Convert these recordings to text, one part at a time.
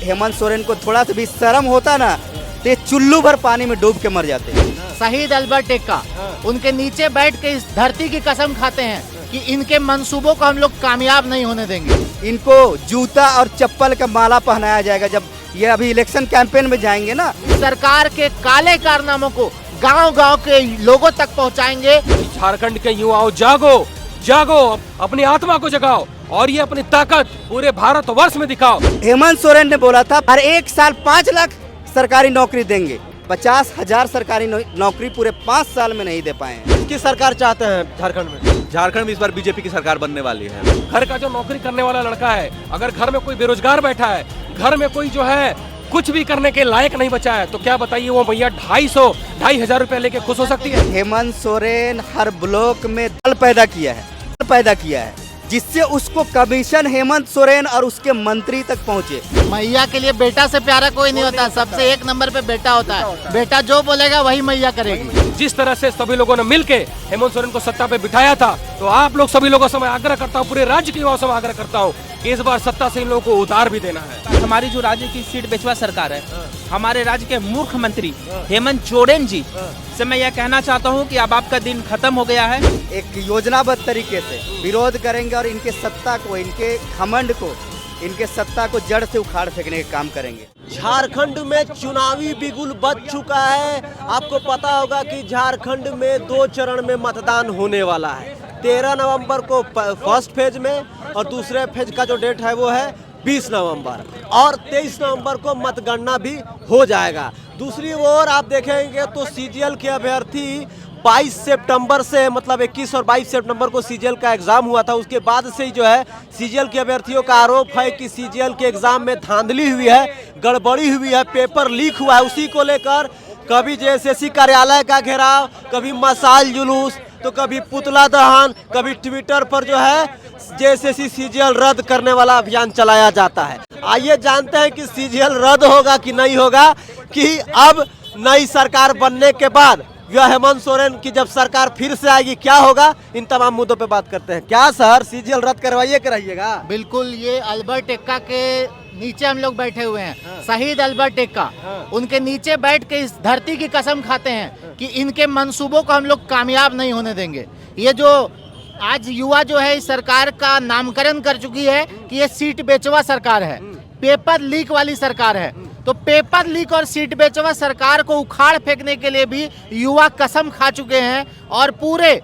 हेमंत सोरेन को थोड़ा सा भी शर्म होता ना तो ये चुल्लू भर पानी में डूब के मर जाते हैं। शहीद अल्बर्ट एक्का उनके नीचे बैठ के इस धरती की कसम खाते हैं कि इनके मंसूबों को हम लोग कामयाब नहीं होने देंगे। इनको जूता और चप्पल का माला पहनाया जाएगा जब ये अभी इलेक्शन कैंपेन में जाएंगे ना। सरकार के काले कारनामों को गांव-गांव के लोगों तक पहुंचाएंगे। झारखंड के युवाओं जागो, जागो, अपनी आत्मा को जगाओ और ये अपनी ताकत पूरे भारतवर्ष में दिखाओ। हेमंत सोरेन ने बोला था हर एक साल 5 लाख सरकारी नौकरी देंगे, 50,000 सरकारी नौकरी पूरे 5 साल में नहीं दे पाए हैं। किसकी सरकार चाहते हैं झारखंड में? झारखंड में इस बार बीजेपी की सरकार बनने वाली है। घर का जो नौकरी करने वाला लड़का है, अगर घर में कोई बेरोजगार बैठा है, घर में कोई जो है कुछ भी करने के लायक नहीं बचा है, तो क्या बताइए वो भैया 2,500 रुपए लेके खुश हो सकती है? हेमंत सोरेन हर ब्लॉक में दल पैदा किया है जिससे उसको कमीशन हेमंत सोरेन और उसके मंत्री तक पहुंचे। मैया के लिए बेटा से प्यारा कोई नहीं होता, सबसे एक नंबर पे बेटा होता है। बेटा जो बोलेगा वही मैया करेगी। जिस तरह से सभी लोगों ने मिलके हेमंत सोरेन को सत्ता पे बिठाया था, तो आप लोग सभी लोगों से मैं आग्रह करता हूँ, पूरे राज्य के युवाओं से मैं आग्रह करता हूँ कि इस बार सत्ता से इन लोगों को उतार भी देना है। हमारी जो राज्य की सीट बेचवा सरकार है, हमारे राज्य के मुख्यमंत्री हेमंत सोरेन जी से मैं यह कहना चाहता हूं कि अब आपका दिन खत्म हो गया है। एक योजनाबद्ध तरीके से विरोध करेंगे और इनके सत्ता को, इनके घमंड को, इनके सत्ता को जड़ से उखाड़ फेंकने का काम करेंगे। झारखंड में चुनावी बिगुल बज चुका है। आपको पता होगा कि झारखंड में 2 चरण में मतदान होने वाला है। 13 नवंबर को फर्स्ट फेज में और दूसरे फेज का जो डेट है वो है 20 नवंबर और 23 नवंबर को मतगणना भी हो जाएगा। दूसरी ओर आप देखेंगे तो सीजीएल के अभ्यर्थी 22 सितंबर से, मतलब 21 और 22 सितंबर को सीजीएल का एग्जाम हुआ था, उसके बाद से ही जो है सीजीएल के अभ्यर्थियों का आरोप है कि सीजीएल के एग्जाम में धांधली हुई है, गड़बड़ी हुई है, पेपर लीक हुआ है। उसी को लेकर कभी जेएसएससी कार्यालय का घेराव, कभी मशाल जुलूस, तो कभी पुतला दहन, कभी ट्विटर पर जो है जेएसएससी सीजीएल रद्द करने वाला अभियान चलाया जाता है। आइए जानते हैं कि सीजीएल रद्द होगा कि नहीं होगा, कि अब नई सरकार बनने के बाद यह हेमंत सोरेन की जब सरकार फिर से आएगी क्या होगा, इन तमाम मुद्दों पे बात करते हैं। क्या सर सीजीएल रद्द करवाइए कराइएगा? बिल्कुल, ये अल्बर्ट एक्का के नीचे हम लोग बैठे हुए हैं। शहीद अल्बर्ट एक्का उनके नीचे बैठ के इस धरती की कसम खाते हैं कि इनके मंसूबों को हम लोग कामयाब नहीं होने देंगे। ये जो आज युवा जो है इस सरकार का नामकरण कर चुकी है कि ये सीट बेचवा सरकार है, पेपर लीक वाली सरकार है। तो पेपर लीक और सीट बेचवा सरकार को उखाड़ फेंकने के लिए भी युवा कसम खा चुके हैं और पूरे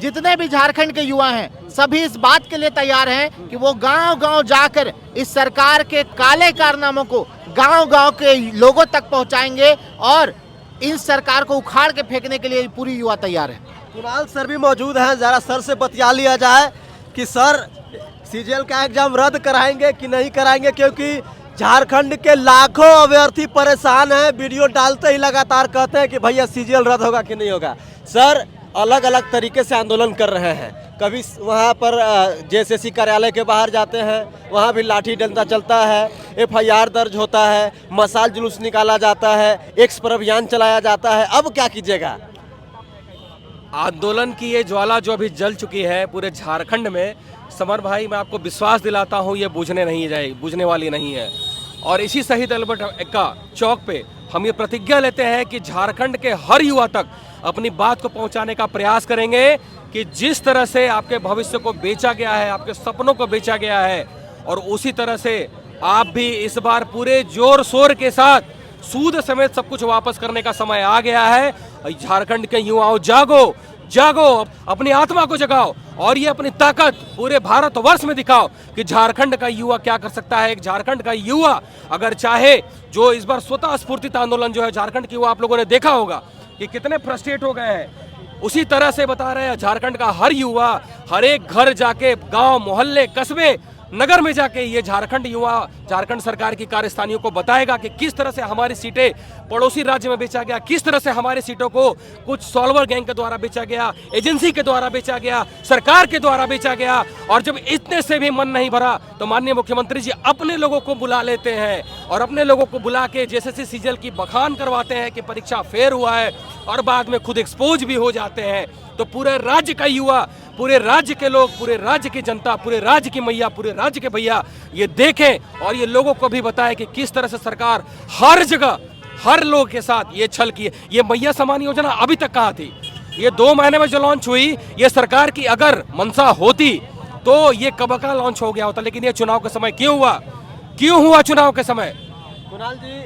जितने भी झारखंड के युवा हैं सभी इस बात के लिए तैयार हैं कि वो गांव-गांव जाकर इस सरकार के काले कारनामों को गांव-गांव के लोगों तक पहुंचाएंगे और इस सरकार को उखाड़ के फेंकने के लिए पूरी युवा तैयार है। कुणाल सर भी मौजूद हैं, जरा सर से बतिया लिया जाए कि सर सीजीएल का एग्जाम रद्द कराएंगे कि नहीं कराएंगे, क्योंकि झारखंड के लाखों अभ्यर्थी परेशान हैं। वीडियो डालते ही लगातार कहते हैं कि भैया सीजीएल रद्द होगा कि नहीं होगा। सर अलग अलग तरीके से आंदोलन कर रहे हैं, कभी वहाँ पर जेएसएससी कार्यालय के बाहर जाते हैं, वहाँ भी लाठी डंडा चलता है, एफआईआर दर्ज होता है, मशाल जुलूस निकाला जाता है, एक्स पर अभियान चलाया जाता है। अब क्या कीजिएगा? आंदोलन की ये ज्वाला जो अभी जल चुकी है पूरे झारखंड में, समर भाई मैं आपको विश्वास दिलाता हूँ ये बुझने वाली नहीं है। और इसी शहीद अल्बर्ट एक्का चौक पे हम ये प्रतिज्ञा लेते हैं कि झारखंड के हर युवा तक अपनी बात को पहुंचाने का प्रयास करेंगे कि जिस तरह से आपके भविष्य को बेचा गया है, आपके सपनों को बेचा गया है, और उसी तरह से आप भी इस बार पूरे जोर शोर के साथ सूद समेत सब कुछ वापस करने का समय आ गया है। झारखंड के युवाओं जागो, जागो, अपनी आत्मा को जगाओ और ये अपनी ताकत पूरे भारतवर्ष में दिखाओ कि झारखंड का युवा क्या कर सकता है। एक झारखंड का युवा अगर चाहे, जो इस बार स्वतः स्फूर्तित आंदोलन जो है झारखंड के युवा आप लोगों ने देखा होगा कि कितने फ्रस्ट्रेट हो गए हैं, उसी तरह से बता रहे हैं झारखंड का हर युवा हर एक घर जाके, गांव मोहल्ले कस्बे नगर में जाके ये झारखंड युवा झारखंड सरकार की कार्यस्थानियों को बताएगा कि किस तरह से हमारी सीटें पड़ोसी राज्य में बेचा गया, किस तरह से हमारी सीटों को कुछ सॉल्वर गैंग के द्वारा बेचा गया, एजेंसी के द्वारा बेचा गया, सरकार के द्वारा बेचा गया। और जब इतने से भी मन नहीं भरा तो माननीय मुख्यमंत्री जी अपने लोगों को बुला लेते हैं और अपने लोगों को बुला के जेएसएससी सीजीएल की बखान करवाते हैं कि परीक्षा फेल हुआ है और बाद में खुद एक्सपोज भी हो जाते हैं। तो पूरे राज्य का युवा, पूरे राज्य के लोग, पूरे राज्य की जनता, पूरे राज्य की मैया, पूरे राज्य के भैया ये देखें और ये लोगों को भी बताएं कि किस तरह से सरकार हर जगह हर लोग के साथ ये छल की है। ये मैया सम्मान योजना अभी तक कहाँ थी? ये 2 महीने में जो लॉन्च हुई, ये सरकार की अगर मंशा होती तो ये कब का लॉन्च हो गया होता, लेकिन ये चुनाव के समय क्यों हुआ? क्यों हुआ चुनाव के समय? कुणाल जी,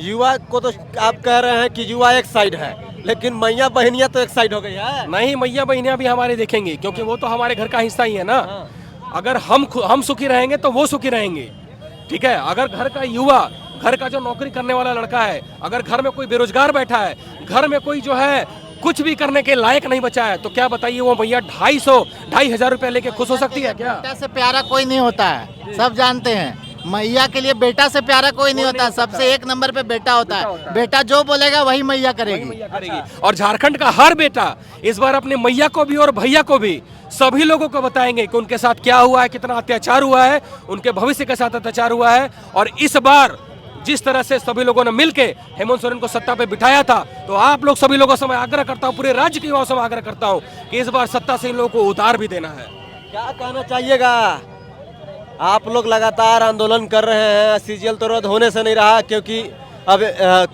युवा को तो आप कह रहे हैं कि युवा एक साइड है, लेकिन मैया बहनियां तो एक साइड हो गई है। नहीं, मैया बहनियां भी हमारे देखेंगी, क्योंकि वो तो हमारे घर का हिस्सा ही है ना। अगर हम सुखी रहेंगे तो वो सुखी रहेंगे, ठीक है। अगर घर का युवा, घर का जो नौकरी करने वाला लड़का है, अगर घर में कोई बेरोजगार बैठा है, घर में कोई जो है कुछ भी करने के लायक नहीं बचा है, तो क्या बताइए वो भैया 2,500 रुपए लेके खुश हो सकती है क्या? बेटा से प्यारा कोई नहीं होता है, सब जानते हैं। मैया के लिए बेटा से प्यारा कोई नहीं होता, सबसे एक नंबर पे बेटा होता है। बेटा जो बोलेगा वही मैया करेगी। और झारखंड का हर बेटा इस बार अपने मैया को भी और भैया को भी सभी लोगों को बताएंगे कि उनके साथ क्या हुआ है, कितना अत्याचार हुआ है, उनके भविष्य के साथ अत्याचार हुआ है। और इस बार जिस तरह से सभी लोगों ने मिलकर हेमंत सोरेन को सत्ता पे बिठाया था, तो आप लोग सभी लोगों से मैं आग्रह करता हूँ, पूरे राज्य के युवाओं से मैं आग्रह करता हूँ कि इस बार सत्ता से इन लोगों को उतार भी देना है। क्या कहना चाहिएगा? आप लोग लगातार आंदोलन कर रहे हैं, सीजीएल तो रद्द होने से नहीं रहा, क्योंकि अब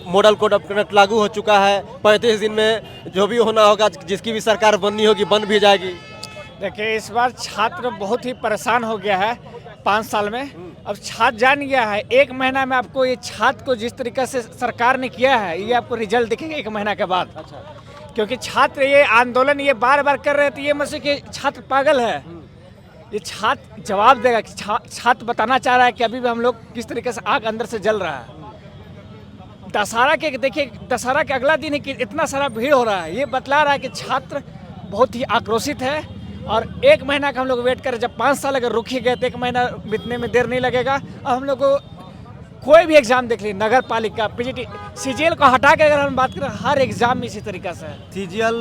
मॉडल कोड ऑफ कंडक्ट लागू हो चुका है। 35 दिन में जो भी होना होगा, जिसकी भी सरकार बननी होगी बन भी जाएगी। देखिए, इस बार छात्र बहुत ही परेशान हो गया है 5 साल में। अब छात्र जान गया है, 1 महीना में आपको ये छात्र को जिस तरीके से सरकार ने किया है, ये आपको रिजल्ट दिखेगा 1 महीना के बाद। क्योंकि छात्र ये आंदोलन ये बार बार कर रहे थे, ये मतलब कि छात्र पागल है। ये छात्र जवाब देगा कि छात्र बताना चाह रहा है कि अभी भी हम लोग किस तरीके से आग अंदर से जल रहा है। दशहरा के देखिए, दशहरा के अगला दिन ही कि इतना सारा भीड़ हो रहा है, ये बतला रहा है कि छात्र बहुत ही आक्रोशित है। और 1 महीना का हम लोग वेट करें, जब 5 साल अगर रुक ही गए तो 1 महीना बीतने में देर नहीं लगेगा। अब हम लोग को कोई भी एग्जाम देख लीजिए, नगर पालिका, पीजीटी, सीजीएल को हटा के अगर हम बात करें, हर एग्जाम में इसी तरीके से है। सीजीएल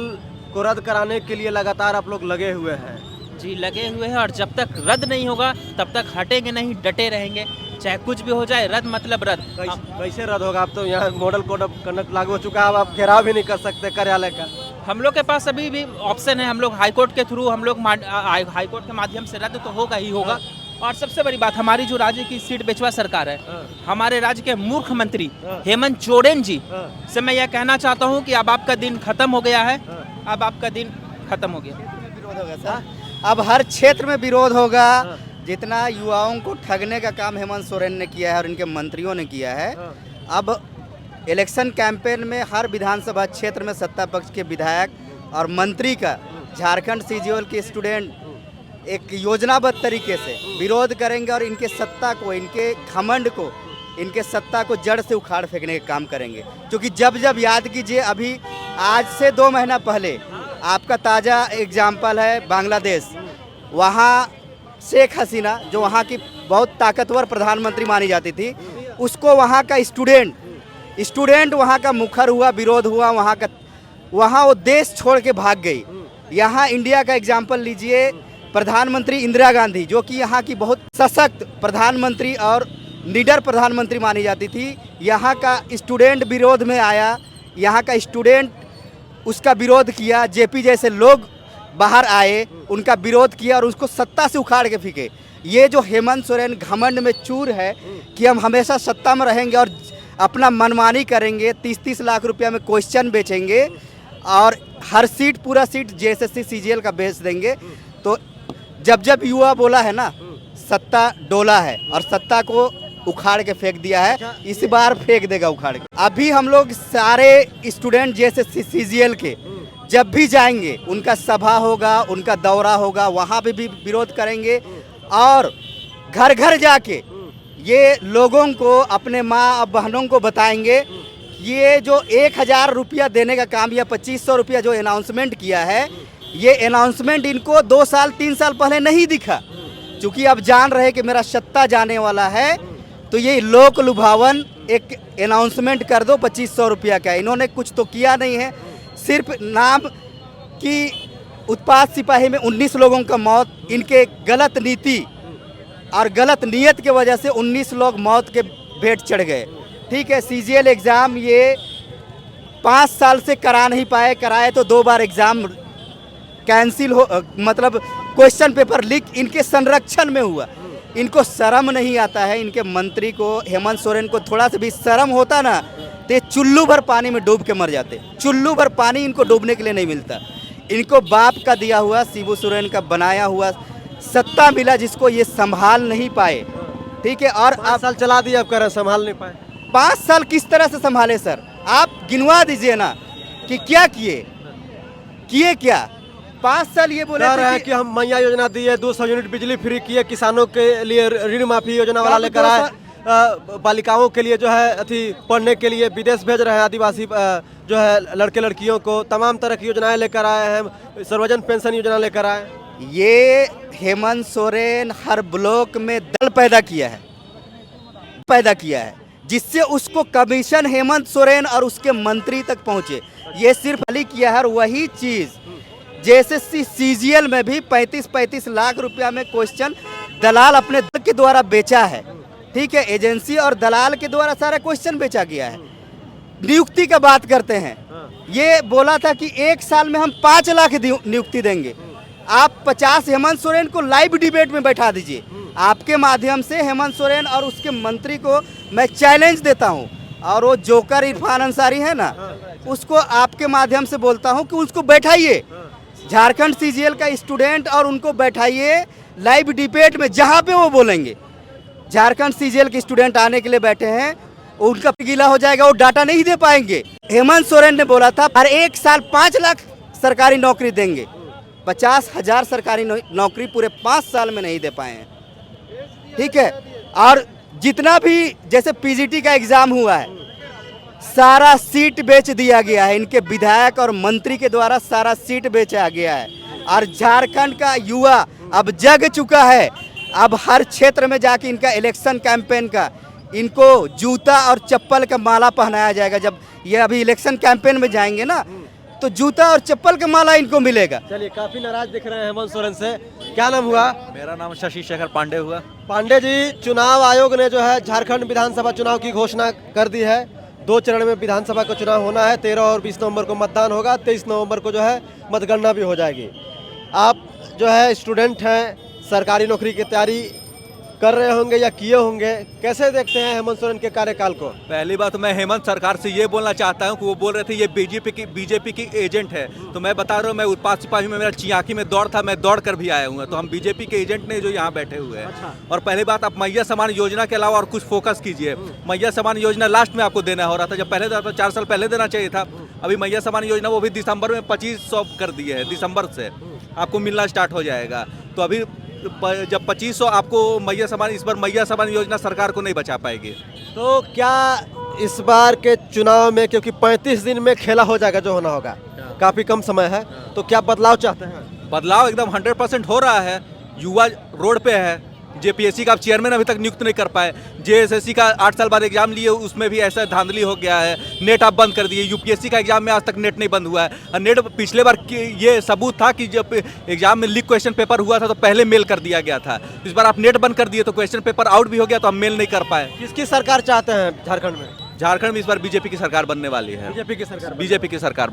को रद्द कराने के लिए लगातार आप लोग लगे हुए हैं। जी, लगे हुए हैं, और जब तक रद्द नहीं होगा तब तक हटेंगे नहीं, डटे रहेंगे, चाहे कुछ भी हो जाए। रद्द मतलब रद्द। कैसे रद्द होगा? अब तो यहाँ मॉडल कोड ऑफ कंडक्ट लागू हो चुका है, आप घेराव भी नहीं कर सकते कार्यालय का। हम लोग के पास अभी भी ऑप्शन है, हम लोग हाईकोर्ट के थ्रू, हम लोग हाईकोर्ट के माध्यम से रद्द तो होगा ही होगा। और सबसे बड़ी बात, हमारी जो राज्य की सीट बेचवा सरकार है, हमारे राज्य के मूर्ख मंत्री हेमंत सोरेन जी से मैं यह कहना चाहता हूं कि अब आपका दिन खत्म हो गया है। अब आपका दिन खत्म हो गया। अब हर क्षेत्र में विरोध होगा। जितना युवाओं को ठगने का काम हेमंत सोरेन ने किया है और इनके मंत्रियों ने किया है, अब इलेक्शन कैंपेन में हर विधानसभा क्षेत्र में सत्ता पक्ष के विधायक और मंत्री का झारखंड सीजीएल के स्टूडेंट एक योजनाबद्ध तरीके से विरोध करेंगे और इनके सत्ता को, इनके घमंड को, इनके सत्ता को जड़ से उखाड़ फेंकने का काम करेंगे। क्योंकि जब जब याद कीजिए, अभी आज से 2 महीना पहले आपका ताज़ा एग्जाम्पल है बांग्लादेश। वहाँ शेख हसीना, जो वहाँ की बहुत ताकतवर प्रधानमंत्री मानी जाती थी, उसको वहाँ का स्टूडेंट वहाँ का मुखर हुआ, विरोध हुआ, वहाँ वो देश छोड़ के भाग गई। यहाँ इंडिया का एग्जाम्पल लीजिए, प्रधानमंत्री इंदिरा गांधी, जो कि यहाँ की बहुत सशक्त प्रधानमंत्री और लीडर प्रधानमंत्री मानी जाती थी, यहाँ का स्टूडेंट विरोध में आया, यहाँ का स्टूडेंट उसका विरोध किया। जेपी जैसे लोग बाहर आए, उनका विरोध किया और उसको सत्ता से उखाड़ के फेंके। ये जो हेमंत सोरेन घमंड में चूर है कि हम हमेशा सत्ता में रहेंगे और अपना मनमानी करेंगे, 30-30 लाख रुपया में क्वेश्चन बेचेंगे और हर सीट, पूरा सीट जेएसएससी सीजीएल का बेच देंगे। तो जब जब युवा बोला है ना, सत्ता डोला है और सत्ता को उखाड़ के फेंक दिया है, इस बार फेंक देगा उखाड़ के। अभी हम लोग सारे स्टूडेंट जेएसएससी सीजीएल के जब भी जाएंगे, उनका सभा होगा, उनका दौरा होगा, वहाँ पे भी विरोध करेंगे और घर घर जाके ये लोगों को, अपने माँ और बहनों को बताएंगे ये जो 1000 रुपया देने का काम या 2500 रुपया जो अनाउंसमेंट किया है, ये अनाउंसमेंट इनको 2 साल 3 साल पहले नहीं दिखा। क्योंकि अब जान रहे कि मेरा सत्ता जाने वाला है, तो ये लोक लुभावन एक अनाउंसमेंट कर दो 2500 रुपया का। इन्होंने कुछ तो किया नहीं है, सिर्फ नाम की उत्पाद सिपाही में 19 लोगों का मौत, इनके गलत नीति और गलत नीयत के वजह से 19 लोग मौत के भेंट चढ़ गए। ठीक है, सीजीएल एग्ज़ाम ये 5 साल से करा नहीं पाए, कराए तो 2 बार एग्ज़ाम कैंसिल हो मतलब क्वेश्चन पेपर लीक इनके संरक्षण में हुआ। इनको शर्म नहीं आता है, इनके मंत्री को हेमंत सोरेन को थोड़ा सा भी शर्म होता ना तो ये चुल्लू भर पानी में डूब के मर जाते। चुल्लू भर पानी इनको डूबने के लिए नहीं मिलता। इनको बाप का दिया हुआ, शिबू सोरेन का बनाया हुआ सत्ता मिला जिसको ये संभाल नहीं पाए। ठीक है, और 5 साल चला दिया, अब कह रहे हैं संभाल नहीं पाए। 5 साल किस तरह से संभाले सर? आप गिनवा दीजिए ना कि क्या किए क्या। 5 साल ये बोले कह रहे हैं थे कि हम मैया योजना दिए, 200 यूनिट बिजली फ्री किए, किसानों के लिए ऋण माफी योजना वाला लेकर आए, बालिकाओं के लिए जो है अथी पढ़ने के लिए विदेश भेज रहे हैं आदिवासी जो है लड़के लड़कियों को, तमाम तरह की योजनाएं लेकर आए हैं, सर्वजन पेंशन योजना लेकर आए। ये हेमंत सोरेन हर ब्लॉक में दल पैदा किया है जिससे उसको कमीशन हेमंत सोरेन और उसके मंत्री तक पहुंचे। ये सिर्फ खाली किया है। और वही चीज जैसे सीजीएल में भी 35-35 लाख रुपया में क्वेश्चन दलाल अपने दल के द्वारा बेचा है। ठीक है, एजेंसी और दलाल के द्वारा सारा क्वेश्चन बेचा गया है। नियुक्ति का बात करते हैं, ये बोला था कि 1 साल में हम 5 लाख नियुक्ति देंगे। आप 50 हेमंत सोरेन को लाइव डिबेट में बैठा दीजिए। आपके माध्यम से हेमंत सोरेन और उसके मंत्री को मैं चैलेंज देता हूं, और वो जोकर इरफान अंसारी है ना, उसको आपके माध्यम से बोलता हूं कि उसको बैठाइए, झारखंड सीजीएल का स्टूडेंट, और उनको बैठाइए लाइव डिबेट में जहां पे वो बोलेंगे। झारखंड सीजीएल के स्टूडेंट आने के लिए बैठे हैं, उनका गीला हो जाएगा, वो डाटा नहीं दे पाएंगे। हेमंत सोरेन ने बोला था हर 1 साल 5 लाख सरकारी नौकरी देंगे। 50,000 सरकारी नौकरी पूरे 5 साल में नहीं दे पाए हैं। ठीक है, और जितना भी जैसे पीजीटी का एग्जाम हुआ है, सारा सीट बेच दिया गया है। इनके विधायक और मंत्री के द्वारा सारा सीट बेचा गया है। और झारखंड का युवा अब जग चुका है। अब हर क्षेत्र में जाके इनका इलेक्शन कैंपेन का इनको जूता और चप्पल का माला पहनाया जाएगा। जब ये अभी इलेक्शन कैंपेन में जाएंगे ना, तो जूता और चप्पल का माला इनको मिलेगा। चलिए, काफी नाराज दिख रहे हैं हेमंत सोरेन से। क्या नाम हुआ? मेरा नाम शशि शेखर पांडे हुआ। पांडे जी, चुनाव आयोग ने जो है झारखंड विधानसभा चुनाव की घोषणा कर दी है। 2 चरण में विधानसभा का चुनाव होना है। 13 और 20 नवंबर को मतदान होगा। 23 नवंबर को जो है मतगणना भी हो जाएगी। आप जो है स्टूडेंट हैं, सरकारी नौकरी की तैयारी कर रहे होंगे या किए होंगे, कैसे देखते हैं हेमंत सोरेन के कार्यकाल को? पहली बात तो मैं हेमंत सरकार से ये बोलना चाहता हूँ कि वो बोल रहे थे ये बीजेपी की एजेंट है। तो मैं बता रहा हूँ, मैं उत्पाद सिपाही में मेरा चियाकी में दौड़ था, मैं दौड़ कर भी आया हूँ। तो हम बीजेपी के एजेंट ने जो यहाँ बैठे हुए हैं। अच्छा। और पहली बात, आप मैया समान योजना के अलावा और कुछ फोकस कीजिए। मैया समान योजना लास्ट में आपको देना हो रहा था, जब पहले था तो 4 साल पहले देना चाहिए था। अभी मैया समान योजना वो भी दिसंबर में 2500 कर दिए है। दिसंबर से आपको मिलना स्टार्ट हो जाएगा। तो अभी जब 2500 आपको मैया समान, इस बार मैया समान योजना सरकार को नहीं बचा पाएगी। तो क्या इस बार के चुनाव में, क्योंकि 35 दिन में खेला हो जाएगा जो होना होगा, काफी कम समय है, तो क्या बदलाव चाहते हैं? बदलाव एकदम 100% हो रहा है। युवा रोड पे है। जेपीएससी का आप चेयरमैन अभी तक नियुक्त नहीं कर पाए। जेएसएससी का 8 साल बाद एग्जाम लिए, उसमें भी ऐसा धांधली हो गया है। नेट आप बंद कर दिए। यूपीएससी का एग्जाम में आज तक नेट नहीं बंद हुआ है। और नेट पिछले बार ये सबूत था कि जब एग्जाम में लीक क्वेश्चन पेपर हुआ था तो पहले मेल कर दिया गया था। इस बार आप नेट बंद कर दिए तो क्वेश्चन पेपर आउट भी हो गया, तो हम मेल नहीं कर पाए। किसकी सरकार चाहते हैं झारखंड में? झारखंड में इस बार बीजेपी की सरकार बनने वाली है। बीजेपी की सरकार। बीजेपी की सरकार